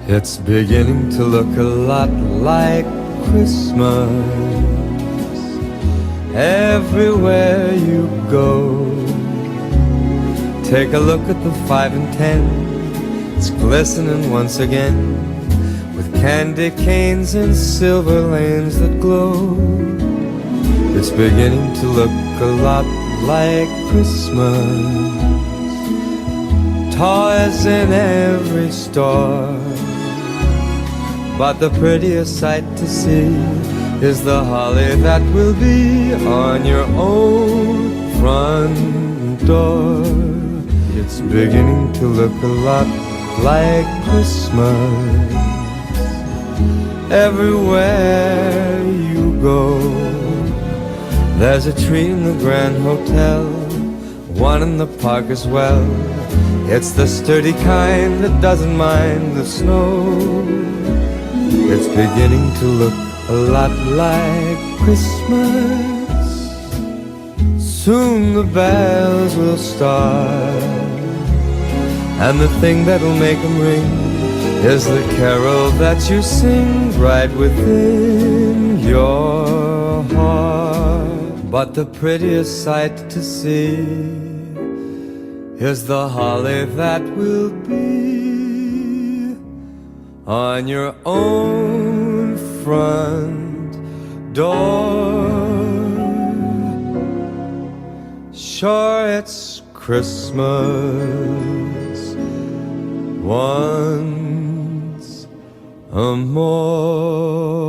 It's beginning to look a lot like Christmas everywhere you go. Take a look at the 5 and 10. It's glistening once again with candy canes and silver lanes that glow. It's beginning to look a lot like Christmas. Toys in every store, but the prettiest sight to see is the holly that will be on your own front door. It's beginning to look a lot like Christmas everywhere you go. There's a tree in the Grand Hotel, one in the park as well. It's the sturdy kind that doesn't mind the snow. It's beginning to look a lot like Christmas. Soon the bells will start, and the thing that'll make them ring is the carol that you sing right within your heart. But the prettiest sight to see is the holly that will be on your own front door. Sure, it's Christmas once more.